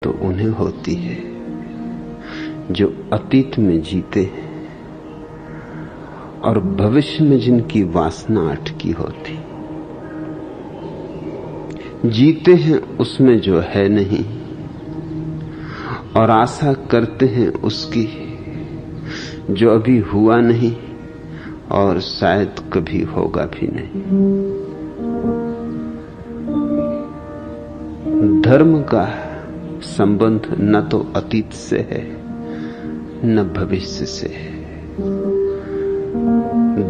तो उन्हें होती है जो अतीत में जीते हैं और भविष्य में जिनकी वासना अटकी होती। जीते हैं उसमें जो है नहीं और आशा करते हैं उसकी जो अभी हुआ नहीं और शायद कभी होगा भी नहीं। धर्म का संबंध न तो अतीत से है न भविष्य से है।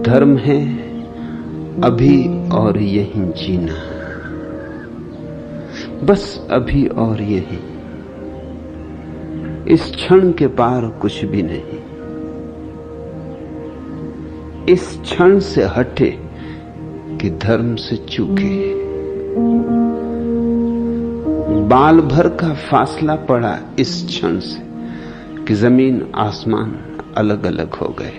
धर्म है अभी और यहीं जीना, बस अभी और यहीं। इस क्षण के पार कुछ भी नहीं। इस क्षण से हटे कि धर्म से चूके। बाल भर का फासला पड़ा इस क्षण से कि जमीन आसमान अलग अलग हो गए।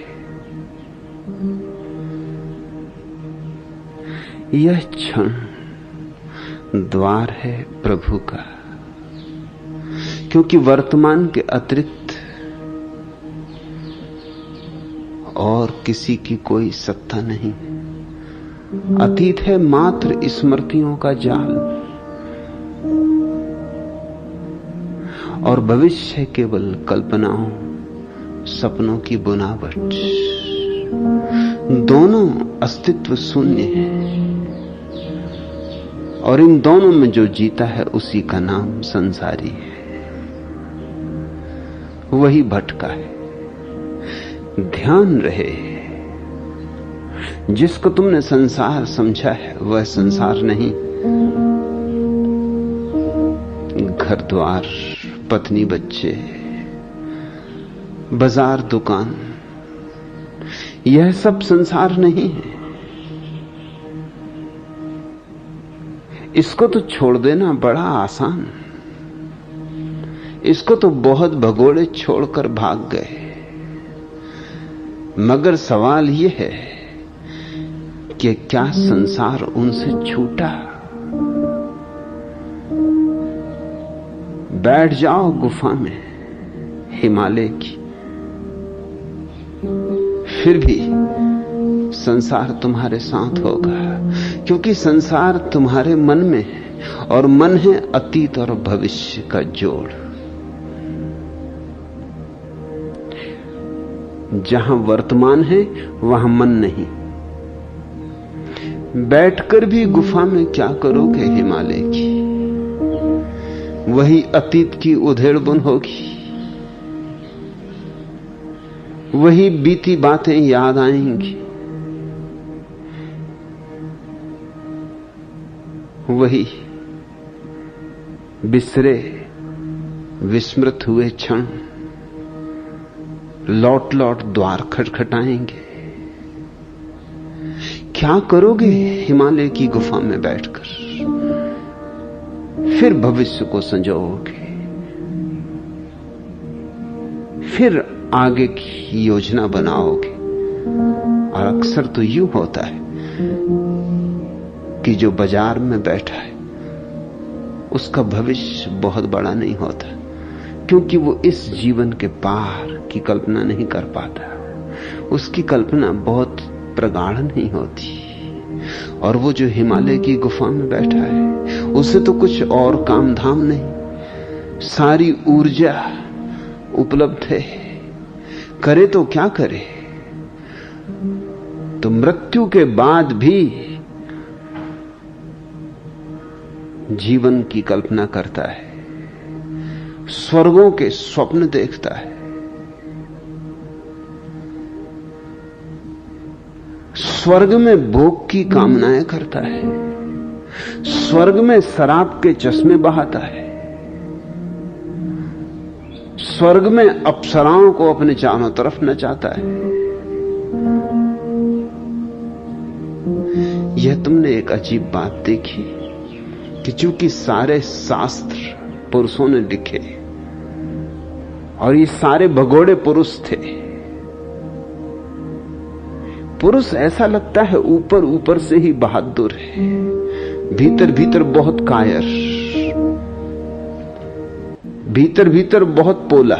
यह क्षण द्वार है प्रभु का, क्योंकि वर्तमान के अतिरिक्त और किसी की कोई सत्ता नहीं। अतीत है मात्र स्मृतियों का जाल और भविष्य है केवल कल्पनाओं सपनों की बुनावट। दोनों अस्तित्व शून्य है और इन दोनों में जो जीता है उसी का नाम संसारी है। वही भटका है। ध्यान रहे, जिसको तुमने संसार समझा है वह संसार नहीं। घर द्वार, पत्नी, बच्चे, बाजार, दुकान, यह सब संसार नहीं है। इसको तो छोड़ देना बड़ा आसान। इसको तो बहुत भगोड़े छोड़कर भाग गए। मगर सवाल यह है कि क्या संसार उनसे छूटा? बैठ जाओ गुफा में हिमालय की, फिर भी संसार तुम्हारे साथ होगा, क्योंकि संसार तुम्हारे मन में है और मन है अतीत और भविष्य का जोड़। जहां वर्तमान है वहां मन नहीं। बैठकर भी गुफा में क्या करोगे हिमालय की? वही अतीत की उधेड़बुन होगी, वही बीती बातें याद आएंगी, वही बिसरे विस्मृत हुए क्षण लौट लौट द्वार खटखटाएंगे। क्या करोगे हिमालय की गुफा में बैठकर? फिर भविष्य को संजोओगे, फिर आगे की योजना बनाओगे। और अक्सर तो यूं होता है कि जो बाजार में बैठा है उसका भविष्य बहुत बड़ा नहीं होता, क्योंकि वो इस जीवन के पार की कल्पना नहीं कर पाता। उसकी कल्पना बहुत प्रगाढ़ नहीं होती। और वो जो हिमालय की गुफा में बैठा है उसे तो कुछ और काम धाम नहीं, सारी ऊर्जा उपलब्ध है। करे तो क्या करे? तो मृत्यु के बाद भी जीवन की कल्पना करता है, स्वर्गों के स्वप्न देखता है। स्वर्ग में भोग की कामनाएं करता है, स्वर्ग में शराब के चश्मे बहाता है, स्वर्ग में अप्सराओं को अपने चारों तरफ नचाता है। यह तुमने एक अजीब बात देखी कि चूंकि सारे शास्त्र पुरुषों ने लिखे और ये सारे भगोड़े पुरुष थे, पुरुष ऐसा लगता है ऊपर ऊपर से ही बहादुर है, भीतर भीतर बहुत कायर, भीतर भीतर बहुत पोला,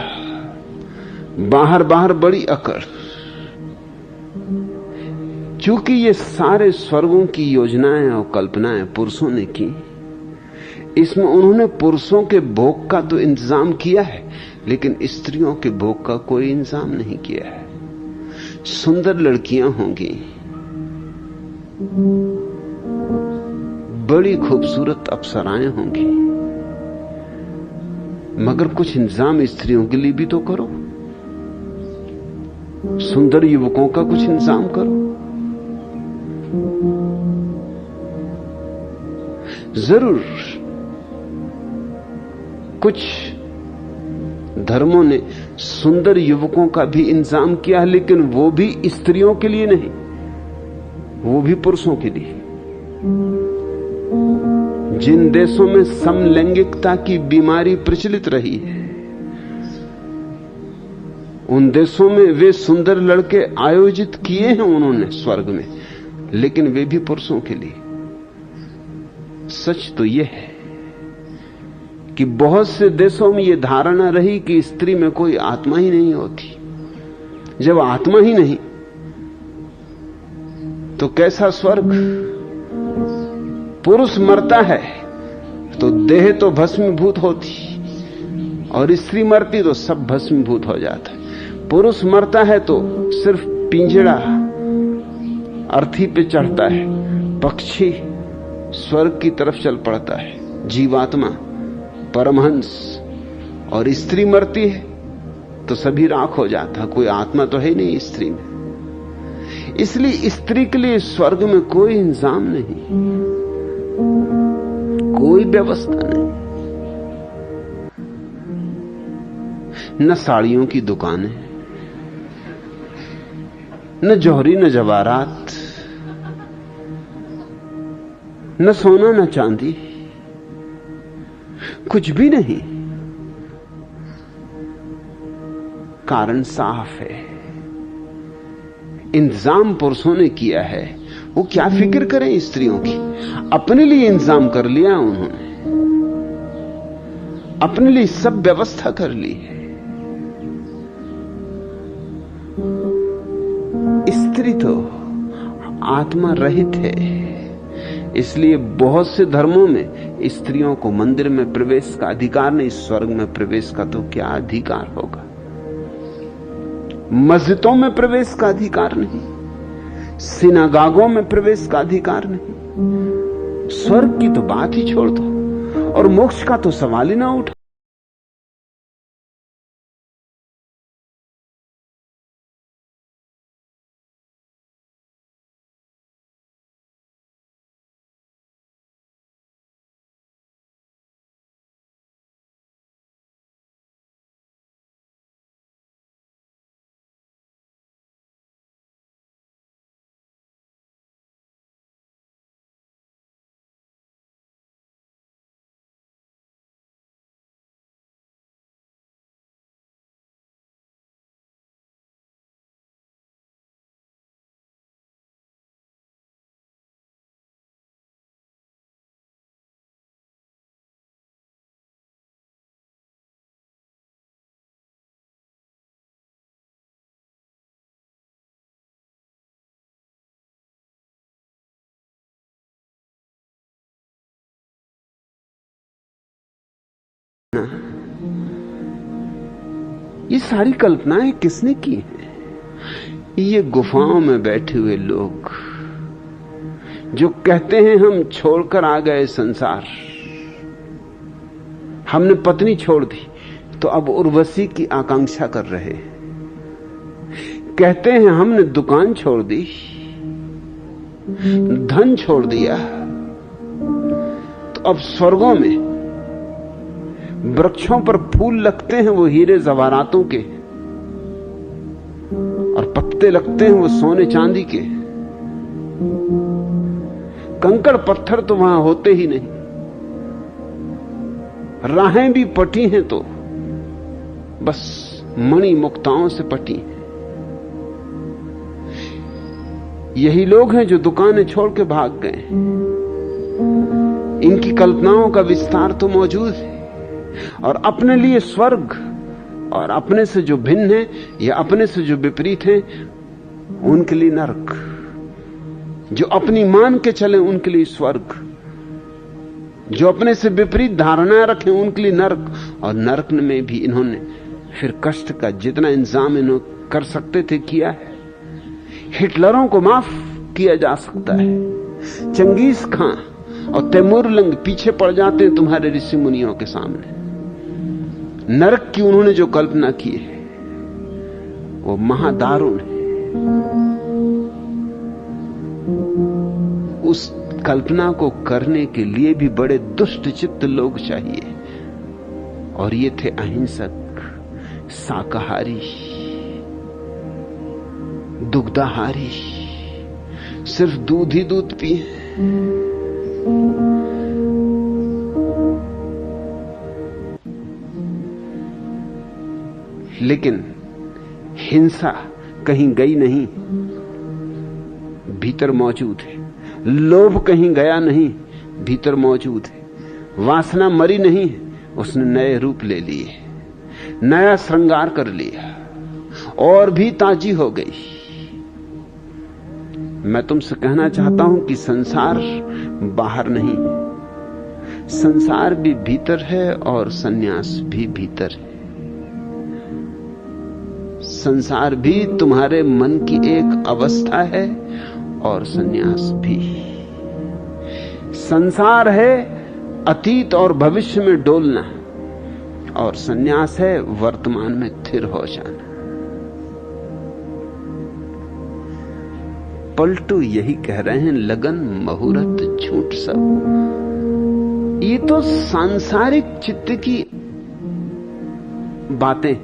बाहर बाहर बड़ी अकड़। चूंकि ये सारे स्वर्गों की योजनाएं और कल्पनाएं पुरुषों ने की, इसमें उन्होंने पुरुषों के भोग का तो इंतजाम किया है, लेकिन स्त्रियों के भोग का कोई इंतजाम नहीं किया है। सुंदर लड़कियां होंगी, बड़ी खूबसूरत अप्सराएं होंगी, मगर कुछ इंतजाम स्त्रियों के लिए भी तो करो। सुंदर युवकों का कुछ इंतजाम करो। जरूर कुछ धर्मों ने सुंदर युवकों का भी इंतजाम किया है, लेकिन वो भी स्त्रियों के लिए नहीं, वो भी पुरुषों के लिए। जिन देशों में समलैंगिकता की बीमारी प्रचलित रही है, उन देशों में वे सुंदर लड़के आयोजित किए हैं उन्होंने स्वर्ग में, लेकिन वे भी पुरुषों के लिए। सच तो यह है कि बहुत से देशों में यह धारणा रही कि स्त्री में कोई आत्मा ही नहीं होती। जब आत्मा ही नहीं तो कैसा स्वर्ग? पुरुष मरता है तो देह तो भस्मीभूत होती, और स्त्री मरती तो सब भस्मीभूत हो जाता है। पुरुष मरता है तो सिर्फ पिंजड़ा अर्थी पे चढ़ता है, पक्षी स्वर्ग की तरफ चल पड़ता है, जीवात्मा परमहंस। और स्त्री मरती है तो सभी राख हो जाता, कोई आत्मा तो है नहीं स्त्री में। इसलिए स्त्री के लिए स्वर्ग में कोई इंतजाम नहीं, कोई व्यवस्था नहीं। न साड़ियों की दुकानें, न जौहरी, न जवाहरात, न सोना, न चांदी, कुछ भी नहीं। कारण साफ है, इंतजाम पुरुषों ने किया है। वो क्या फिक्र करें स्त्रियों की? अपने लिए इंतजाम कर लिया उन्होंने, अपने लिए सब व्यवस्था कर ली है। स्त्री तो आत्मा रहित है, इसलिए बहुत से धर्मों में स्त्रियों को मंदिर में प्रवेश का अधिकार नहीं। स्वर्ग में प्रवेश का तो क्या अधिकार होगा? मस्जिदों में प्रवेश का अधिकार नहीं, सिनागागों में प्रवेश का अधिकार नहीं। स्वर्ग की तो बात ही छोड़ दो, और मोक्ष का तो सवाल ही ना उठा। ये सारी कल्पनाएं किसने की हैं? ये गुफाओं में बैठे हुए लोग जो कहते हैं हम छोड़कर आ गए संसार, हमने पत्नी छोड़ दी तो अब उर्वशी की आकांक्षा कर रहे हैं। कहते हैं हमने दुकान छोड़ दी, धन छोड़ दिया, तो अब स्वर्गों में वृक्षों पर फूल लगते हैं वो हीरे जवाहरातों के, और पत्ते लगते हैं वो सोने चांदी के। कंकड़ पत्थर तो वहां होते ही नहीं, राहें भी पटी हैं तो बस मणि मुक्ताओं से पटी हैं। यही लोग हैं जो दुकानें छोड़ के भाग गए। इनकी कल्पनाओं का विस्तार तो मौजूद है, और अपने लिए स्वर्ग, और अपने से जो भिन्न है या अपने से जो विपरीत है उनके लिए नरक। जो अपनी मान के चले उनके लिए स्वर्ग, जो अपने से विपरीत धारणाएं रखें उनके लिए नरक। और नरक में भी इन्होंने फिर कष्ट का जितना इंतजाम इन्होंने कर सकते थे किया है। हिटलरों को माफ किया जा सकता है, चंगेज खां और तैमूर लंग पीछे पड़ जाते हैं तुम्हारे ऋषि मुनियों के सामने। नरक की उन्होंने जो कल्पना की है वो महादारुण है। उस कल्पना को करने के लिए भी बड़े दुष्ट चित्त लोग चाहिए, और ये थे अहिंसक, शाकाहारी, दुग्धाहारी, सिर्फ दूध ही दूध पिए। लेकिन हिंसा कहीं गई नहीं, भीतर मौजूद है। लोभ कहीं गया नहीं, भीतर मौजूद है। वासना मरी नहीं, उसने नए रूप ले लिए, नया श्रृंगार कर लिया और भी ताजी हो गई। मैं तुमसे कहना चाहता हूं कि संसार बाहर नहीं, संसार भी भीतर है और सन्यास भी भीतर है। संसार भी तुम्हारे मन की एक अवस्था है और सन्यास भी। संसार है अतीत और भविष्य में डोलना, और सन्यास है वर्तमान में स्थिर हो जाना। पलटू यही कह रहे हैं, लगन मुहूर्त झूठ सब। ये तो सांसारिक चित्त की बातें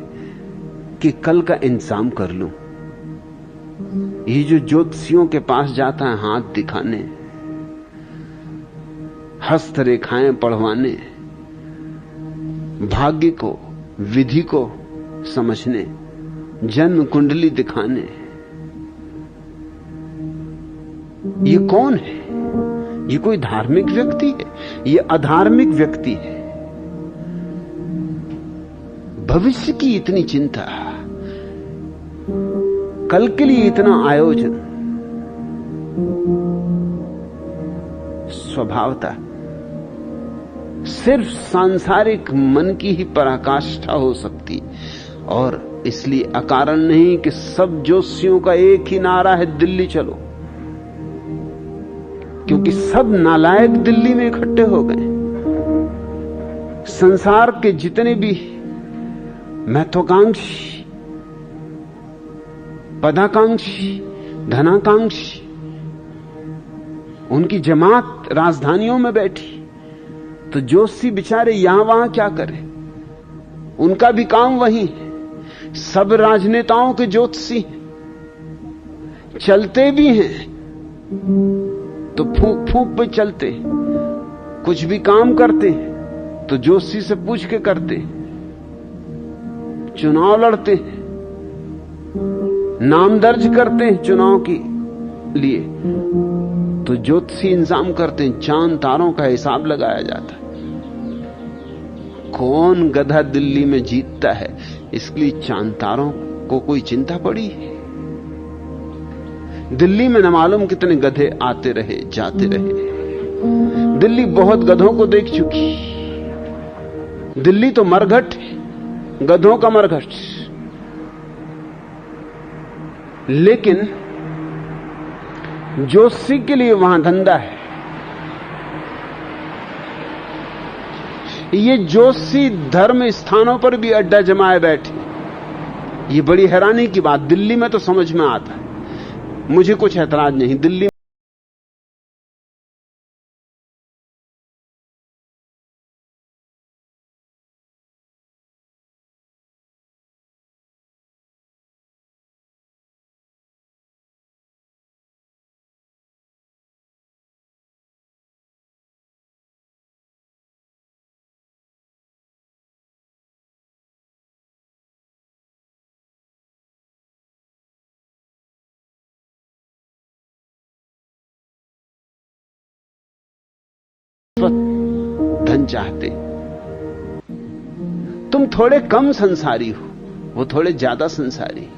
कि कल का इंतजाम कर लूं। ये जो ज्योतिषियों के पास जाता है हाथ दिखाने, हस्तरेखाएं पढ़वाने, भाग्य को, विधि को समझने, जन्म कुंडली दिखाने, ये कौन है? ये कोई धार्मिक व्यक्ति है? ये अधार्मिक व्यक्ति है। भविष्य की इतनी चिंता, कल के लिए इतना आयोजन, स्वभावतः सिर्फ सांसारिक मन की ही पराकाष्ठा हो सकती। और इसलिए अकारण नहीं कि सब जोशियों का एक ही नारा है, दिल्ली चलो, क्योंकि सब नालायक दिल्ली में इकट्ठे हो गए। संसार के जितने भी महत्वाकांक्षी, पदाकांक्षी, धनाकांक्षी, उनकी जमात राजधानियों में बैठी, तो जोशी बेचारे यहां वहां क्या करें? उनका भी काम वही है। सब राजनेताओं के ज्योतिषी चलते भी हैं तो फूंक फूंक पे चलते, कुछ भी काम करते तो जोशी से पूछ के करते, चुनाव लड़ते, नाम दर्ज करते हैं चुनाव के लिए तो ज्योतिषी इंतजाम करते हैं, चांद तारों का हिसाब लगाया जाता है। कौन गधा दिल्ली में जीतता है, इसके लिए चांद तारों को कोई चिंता पड़ी है? दिल्ली में न मालूम कितने गधे आते रहे जाते रहे। दिल्ली बहुत गधों को देख चुकी। दिल्ली तो मरघट है, गधों का मरघट। लेकिन जोशी के लिए वहां धंधा है। ये जोशी धर्म स्थानों पर भी अड्डा जमाए बैठे। ये बड़ी हैरानी की बात। दिल्ली में तो समझ में आता है, मुझे कुछ ऐतराज नहीं। दिल्ली धन चाहते, तुम थोड़े कम संसारी हो, वो थोड़े ज्यादा संसारी।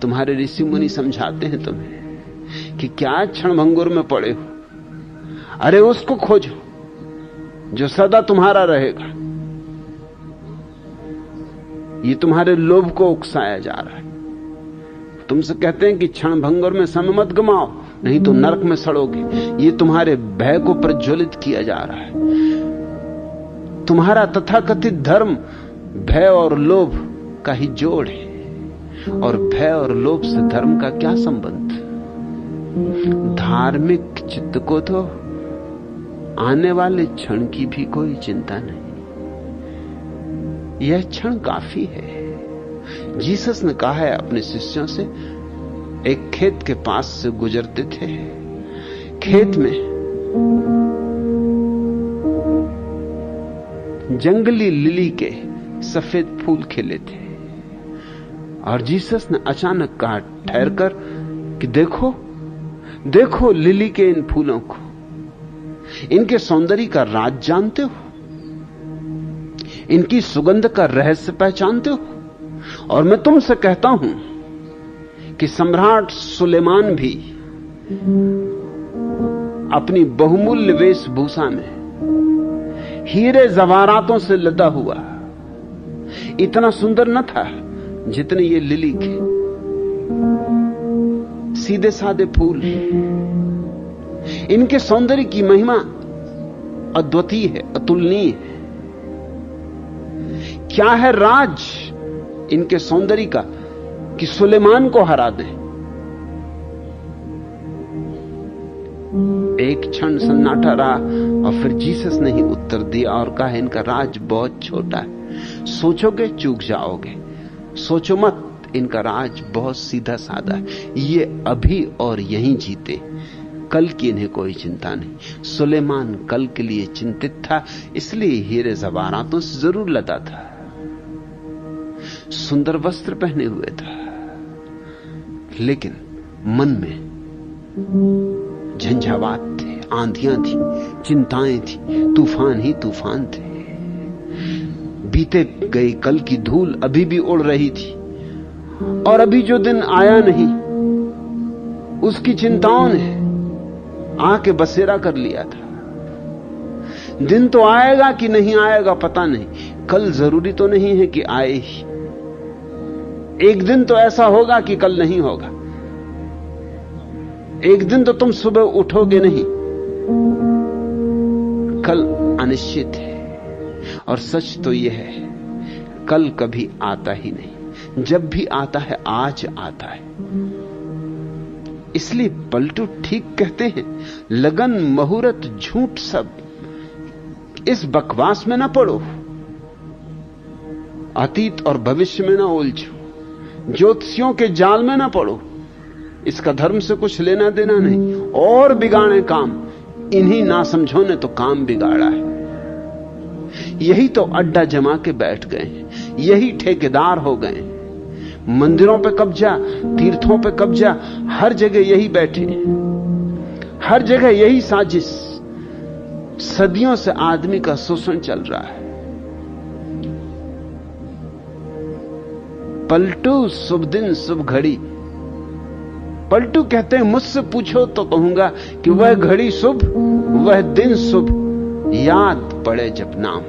तुम्हारे ऋषि मुनि समझाते हैं तुम्हें कि क्या क्षणभंगुर में पड़े हो। अरे उसको खोजो जो सदा तुम्हारा रहेगा। ये तुम्हारे लोभ को उकसाया जा रहा है। तुमसे कहते हैं कि क्षणभंगुर में समय मत गमाओ, नहीं तो नरक में सड़ोगे। ये तुम्हारे भय को प्रज्वलित किया जा रहा है। तुम्हारा तथाकथित धर्म भय और लोभ का ही जोड़ है, और भय और लोभ से धर्म का क्या संबंध। धार्मिक चित्त को तो आने वाले क्षण की भी कोई चिंता नहीं, यह क्षण काफी है। जीसस ने कहा है अपने शिष्यों से, एक खेत के पास से गुजरते थे। खेत में जंगली लिली के सफेद फूल खिले थे, और जीसस ने अचानक कहा ठहरकर कि देखो देखो लिली के इन फूलों को, इनके सौंदर्य का राज जानते हो, इनकी सुगंध का रहस्य पहचानते हो। और मैं तुमसे कहता हूं कि सम्राट सुलेमान भी अपनी बहुमूल्य वेशभूषा में हीरे जवारातों से लदा हुआ इतना सुंदर न था जितने ये लिली के सीधे सादे फूल। इनके सौंदर्य की महिमा अद्वितीय है, अतुलनीय है। क्या है राज इनके सौंदर्य का कि सुलेमान को हरा दें। एक क्षण सन्नाटा रहा और फिर जीसस ने ही उत्तर दिया और कहा इनका राज बहुत छोटा है, सोचोगे चूक जाओगे। सोचो मत, इनका राज बहुत सीधा साधा है। ये अभी और यहीं जीते, कल की इन्हें कोई चिंता नहीं। सुलेमान कल के लिए चिंतित था, इसलिए हीरे जवारातों से जरूर लदा था, सुंदर वस्त्र पहने हुए था, लेकिन मन में झंझावात थे, आंधियां थी, चिंताएं थी, तूफान ही तूफान थे। बीते गई कल की धूल अभी भी उड़ रही थी, और अभी जो दिन आया नहीं उसकी चिंताओं ने आके बसेरा कर लिया था। दिन तो आएगा कि नहीं आएगा पता नहीं, कल जरूरी तो नहीं है कि आए ही। एक दिन तो ऐसा होगा कि कल नहीं होगा, एक दिन तो तुम सुबह उठोगे नहीं, कल अनिश्चित है। और सच तो यह है, कल कभी आता ही नहीं, जब भी आता है आज आता है। इसलिए पलटू ठीक कहते हैं, लगन मुहूर्त झूठ सब, इस बकवास में ना पड़ो, अतीत और भविष्य में ना उलझो, ज्योतिषियों के जाल में ना पड़ो, इसका धर्म से कुछ लेना देना नहीं। और बिगाड़े काम, इन्हीं ना समझो ने तो काम बिगाड़ा है। यही तो अड्डा जमा के बैठ गए हैं, यही ठेकेदार हो गए। मंदिरों पे कब्जा, तीर्थों पे कब्जा, हर जगह यही बैठे, हर जगह यही साजिश। सदियों से आदमी का शोषण चल रहा है। पलटू शुभ दिन शुभ घड़ी, पलटू कहते हैं मुझसे पूछो तो कहूंगा कि वह घड़ी शुभ, वह दिन शुभ, याद पड़े जब नाम।